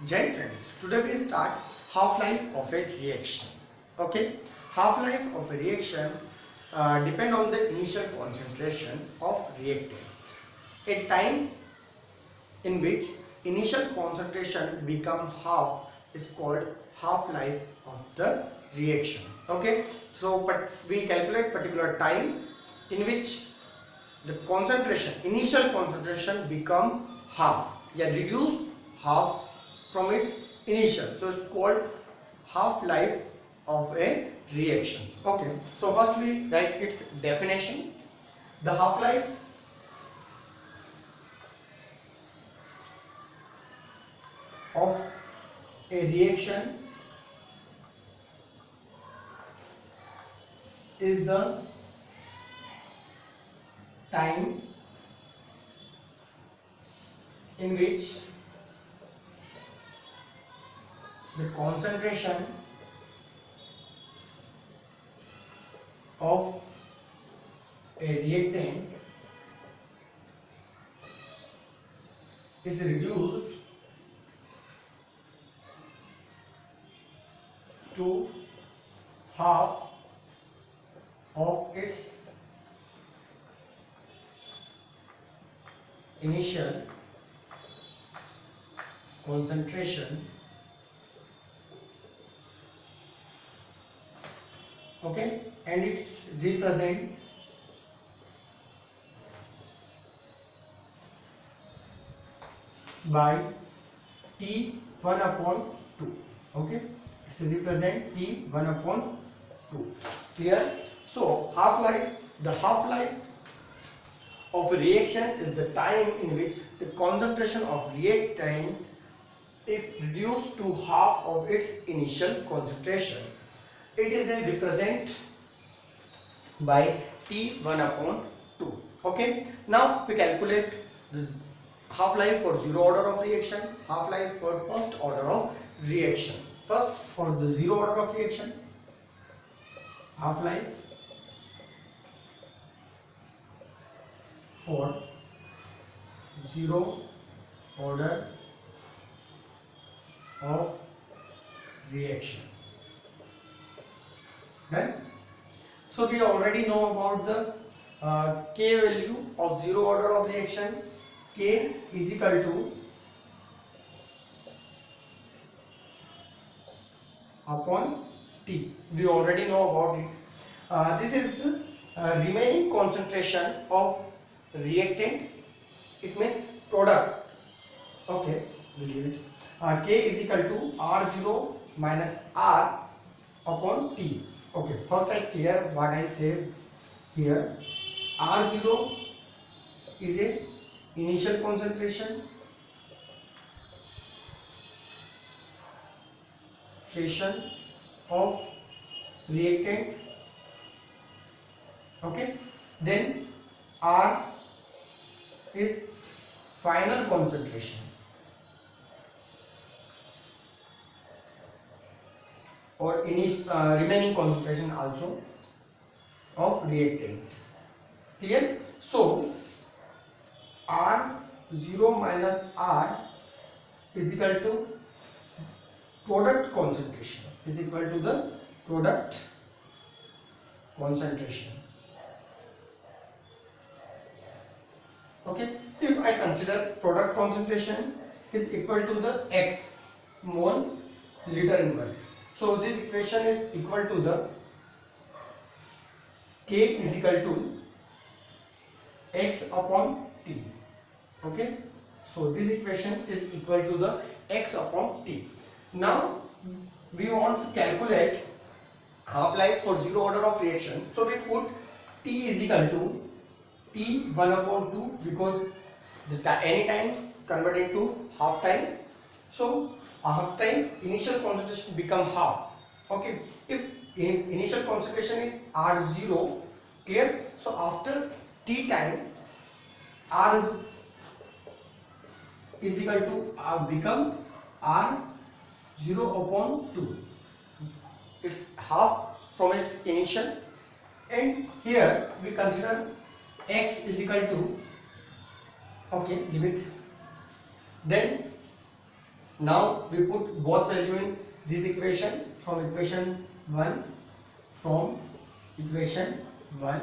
Jai friends, today we start half-life of a reaction. Okay, half-life of a reaction depend on the initial concentration of reactant. A time in which initial concentration become half is called half-life of the reaction. Okay, so but we calculate particular time in which the concentration, initial concentration become half, yeah, reduce half from its initial, so it's called half life of a reaction. Okay, so first we write its definition. The half life of a reaction is the time in which the concentration of a reactant is reduced to half of its initial concentration. Okay, and it's represent by T1 upon 2. Okay, it's represent T1 upon 2. Clear? So the half life of a reaction is the time in which the concentration of reactant is reduced to half of its initial concentration. It is represent by T1 upon 2. Okay, now we calculate this half life for zero order of reaction, half life for first order of reaction. First, for the zero order of reaction, half life for zero order of reaction. Right? So we already know about the K value of zero order of reaction. K is equal to upon T. We already know about it. This is the remaining concentration of reactant. It means product. Okay, we'll leave it. K is equal to R0 minus R upon T. Okay, first I clear what I say here. R0 is a initial concentration of reactant. Okay, then R is final concentration or remaining concentration also of reactants. Clear? So R0 minus R is equal to product concentration, is equal to the product concentration. Okay, if I consider product concentration is equal to the X mole liter inverse, so this equation is equal to the K is equal to X upon T. Okay, so this equation is equal to the X upon T. Now we want to calculate half life for zero order of reaction, so we put T is equal to T1 upon 2 because any time convert into half time, so half time initial concentration become half. Okay, if initial concentration is R0, clear? So after T time R is equal to become R0 upon 2. It's half from its initial, and here we consider X is equal to, okay, leave it, then Now we put both value in this equation from equation 1 from equation 1.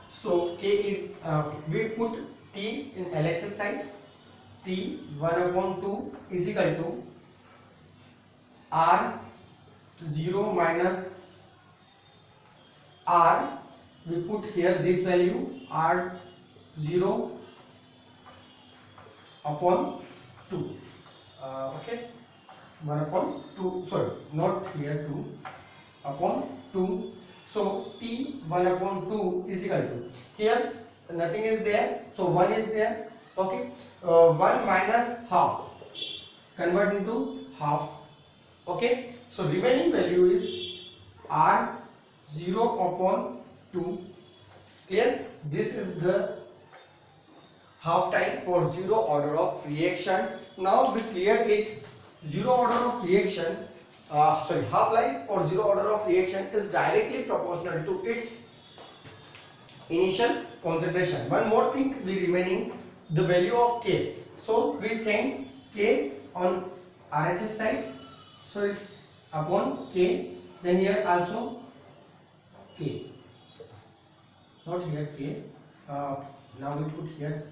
So K is we put T in LHS side. T 1 upon 2 is equal to R 0 minus R. We put here this value R 0 upon 2. Okay, 1 upon 2, sorry, not here 2 upon 2. So T 1 upon 2 is equal to, here nothing is there, so 1 is there. Okay, 1 minus half, convert into half. Okay, so remaining value is R 0 upon 2. Clear? This is the half time for zero order of reaction. Now we clear it. Zero order of reaction, half life for zero order of reaction is directly proportional to its initial concentration. One more thing we remaining, the value of K. So we send K on RHS side, so it's upon K. Then here also K, not here K. Now we put here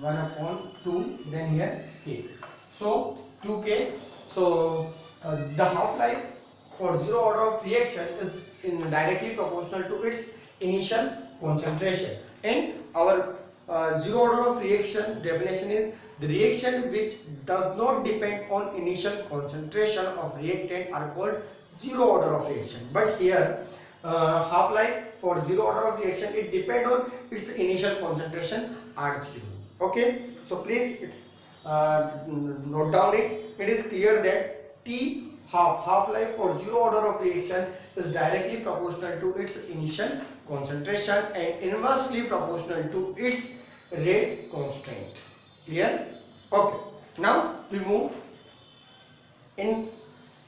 1 upon 2, then here K. So 2K. So the half life for zero order of reaction is directly proportional to its initial concentration. And our zero order of reaction definition is the reaction which does not depend on initial concentration of reactant are called zero order of reaction. But here half life for zero order of reaction, it depend on its initial concentration at 0. Okay, so please note down it. It is clear that T half life for zero order of reaction is directly proportional to its initial concentration and inversely proportional to its rate constant. Clear? Okay, now we move in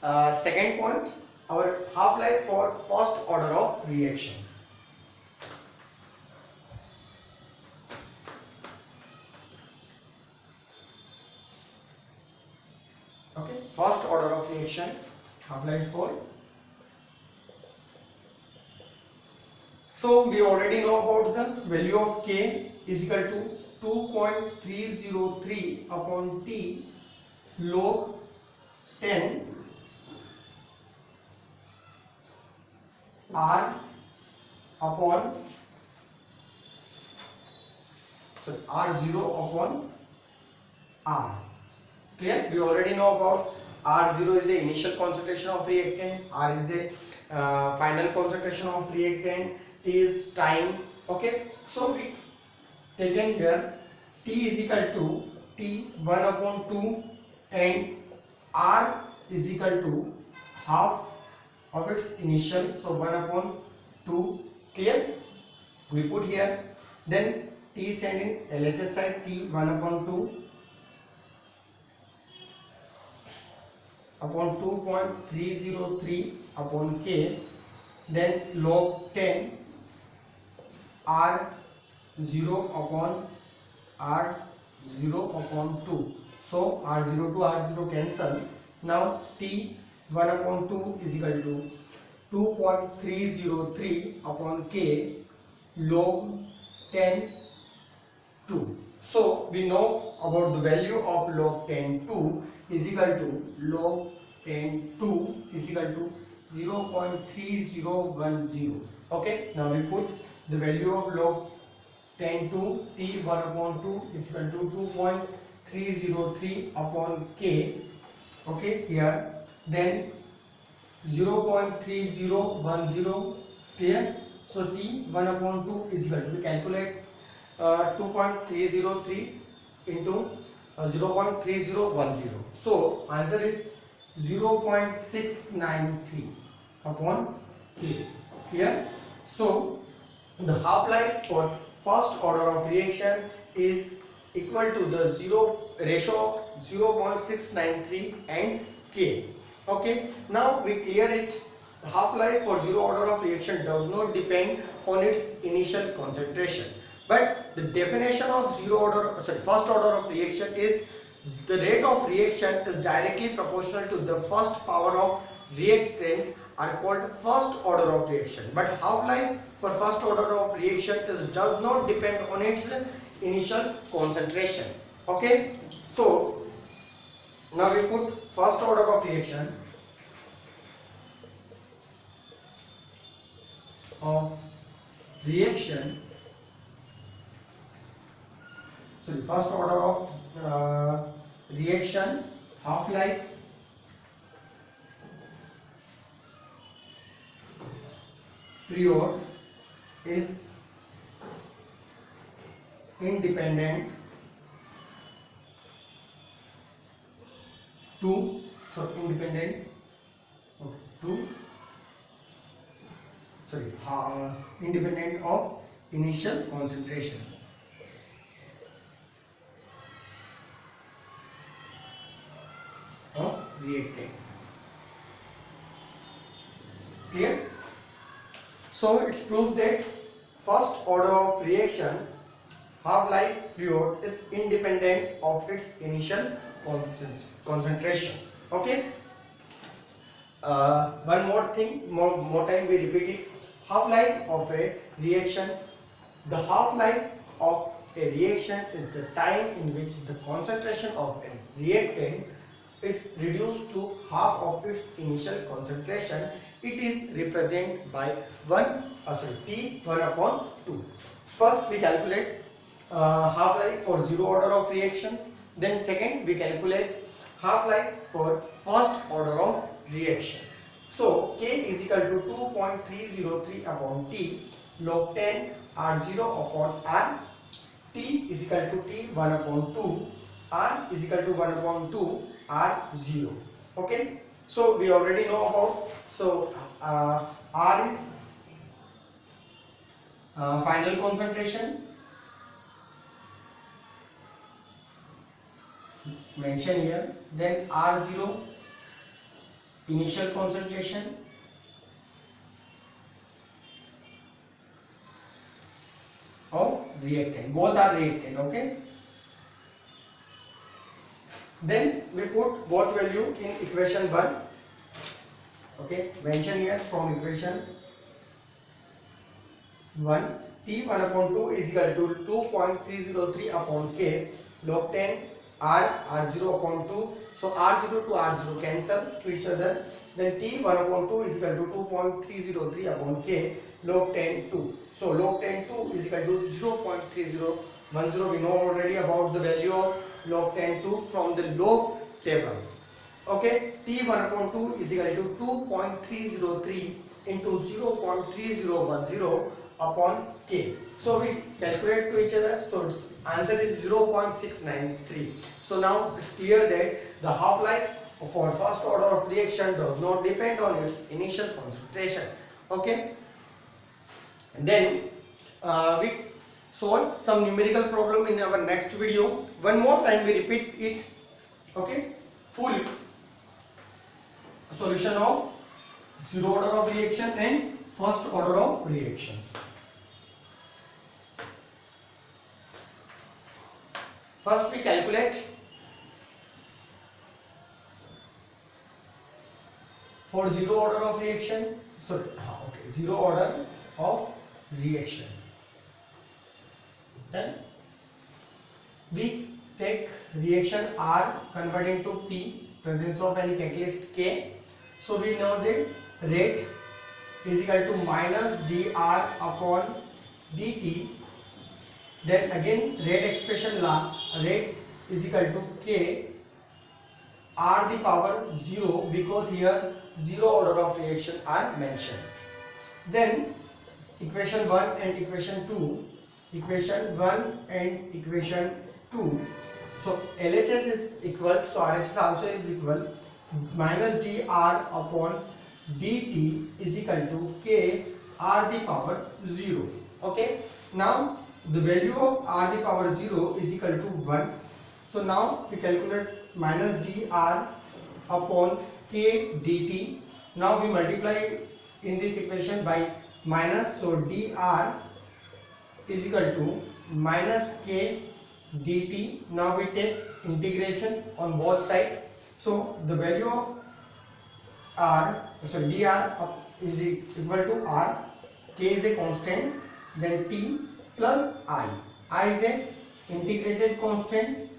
second point, our half life for first order of reactions. Okay, first order of reaction, half life for. So we already know about the value of K is equal to 2.303 upon T log 10 R upon, so R0 upon R. Clear? We already know about R0 is the initial concentration of reactant, R is the final concentration of reactant, T is time. Okay, so we taken here T is equal to T 1 upon 2 and R is equal to half of its initial, so 1 upon 2. Clear? We put here, then T send in LHS side, T 1 upon 2 upon 2.303 upon K, then log 10 R0 upon R0 upon 2. So R0 to R0 cancel. Now T 1 upon 2 is equal to 2.303 upon K log 10 2. So we know about the value of log 10 2 is equal to log 10 2 is equal to 0.3010. Okay, now we put the value of log 10 2, T 1 upon 2 is equal to 2.303 upon K. Okay, here then 0.3010. Clear? So T 1 upon 2 is equal to, we calculate 2.303 into 0.3010. So answer is 0.693 upon K. Clear? So the half life for first order of reaction is equal to the ratio of 0.693 and K. Okay, now we clear it. Half life for zero order of reaction does not depend on its initial concentration. But the definition of first order of reaction is the rate of reaction is directly proportional to the first power of reactant are called first order of reaction. But half-life for first order of reaction does not depend on its initial concentration. Okay, so now we put first order of reaction first order of reaction half-life period is independent to independent of initial concentration. Of reactant. Clear? So it's proof that first order of reaction half-life period is independent of its initial concentration. Okay. One more thing, more time we repeat it. Half-life of a reaction. The half-life of a reaction is the time in which the concentration of a reactant is reduced to half of its initial concentration. It is represented by T1/2. First we calculate half-life for zero order of reactions. Then second we calculate half-life for first order of reaction. So K is equal to 2.303 upon T log 10 R0 upon R. T is equal to T1/2. R is equal to 1/2 R0. Okay. So we already know about, R is final concentration, mention here. Then R0 initial concentration, of reactant. Both are reactant. Okay. Then we put both value in equation 1. Okay, mention here from equation 1. T1/2 is equal to 2.303 upon K log 10 R0/2. So R0 to R0 cancel to each other. Then T1/2 is equal to 2.303 upon K log 10 2. So log 10 2 is equal to 0.3010. We know already about the value of log 10 2 from the log table. Okay, T1/2 is equal to 2.303 into 0.3010 upon K. So we calculate to each other. So answer is 0.693. So now it's clear that the half-life for first order of reaction does not depend on its initial concentration. Okay. And then we solve some numerical problem in our next video. One more time we repeat it. Okay. Full solution of zero order of reaction and first order of reaction. First we calculate for zero order of reaction. Zero order of reaction. Then we take reaction R, convert into P, presence of any catalyst K. So we know that rate is equal to minus dR upon dt. Then again rate expression law, rate is equal to K R the power 0, because here zero order of reaction are mentioned. Then equation 1 and equation 2. Equation 1 and equation 2. So LHS is equal, so RHS also is equal. Minus dR upon dt is equal to K R the power 0. Okay. Now the value of R the power 0 is equal to 1. So now we calculate minus dR upon K dt. Now we multiply in this equation by minus, so dR is equal to minus k dt. Now we take integration on both sides. So the value of dr is equal to r, k is a constant, then t plus I is a integrated constant,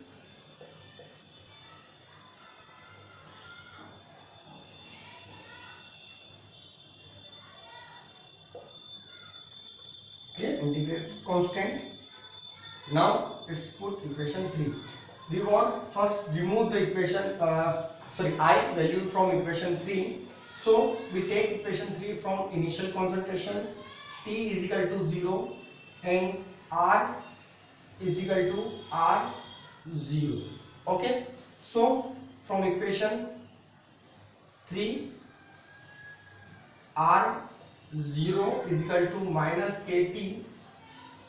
okay, integrated constant. Now let's put equation 3. We want first remove the equation I value from equation 3. So we take equation 3 from initial concentration, T is equal to 0 and R is equal to R0. Okay, so from equation 3, R0 is equal to minus KT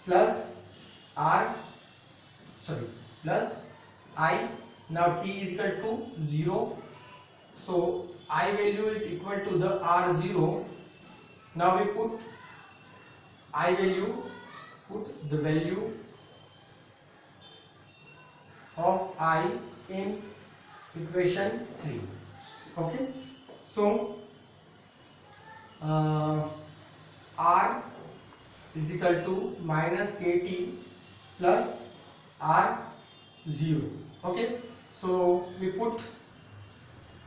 plus plus I. Now T is equal to 0, so I value is equal to the R0. Now we put I value, put the value of I in equation 3. Okay, so R is equal to minus KT plus R0. Okay, so we put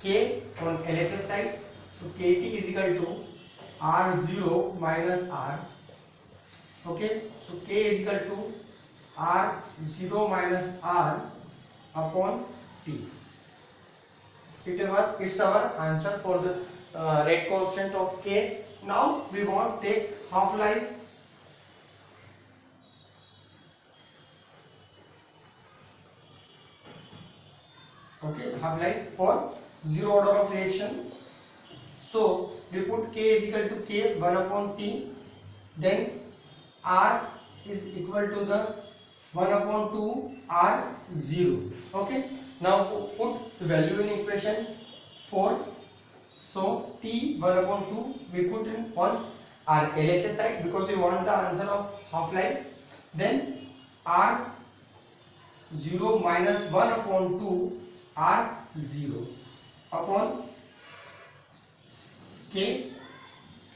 K on LHS side, so KT is equal to R0 minus R. Okay, so K is equal to R0 minus R upon T. It's our answer for the rate constant of K. Now we want to take half-life. Okay, half-life for zero order of reaction. So we put K is equal to K 1 upon T, then R is equal to the 1 upon 2 R0. Okay, now put the value in equation 4. So T 1 upon 2 we put in on our LHS side because we want the answer of half-life. Then R0 minus 1 upon 2 R0 upon K.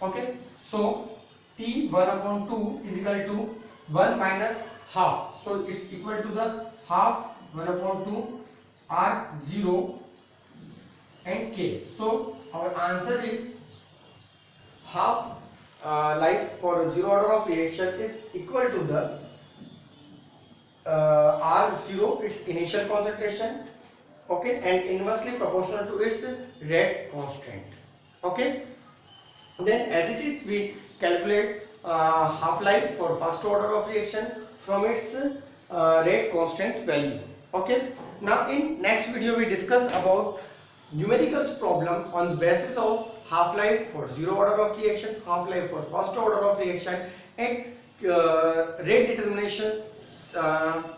Okay, so T 1 upon 2 is equal to 1 minus half, so it's equal to the half 1 upon 2 R0 and K. So our answer is half life for zero order of reaction is equal to the R0, its initial concentration, okay, and inversely proportional to its rate constant. Okay, then as it is we calculate half-life for first order of reaction from its rate constant value. Okay, now in next video we discuss about numericals problem on the basis of half-life for zero order of reaction, half-life for first order of reaction, and rate determination,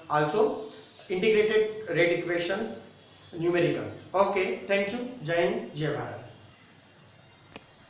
also integrated rate equations, numericals. Okay, thank you. Jai Hind, Jai Bharat.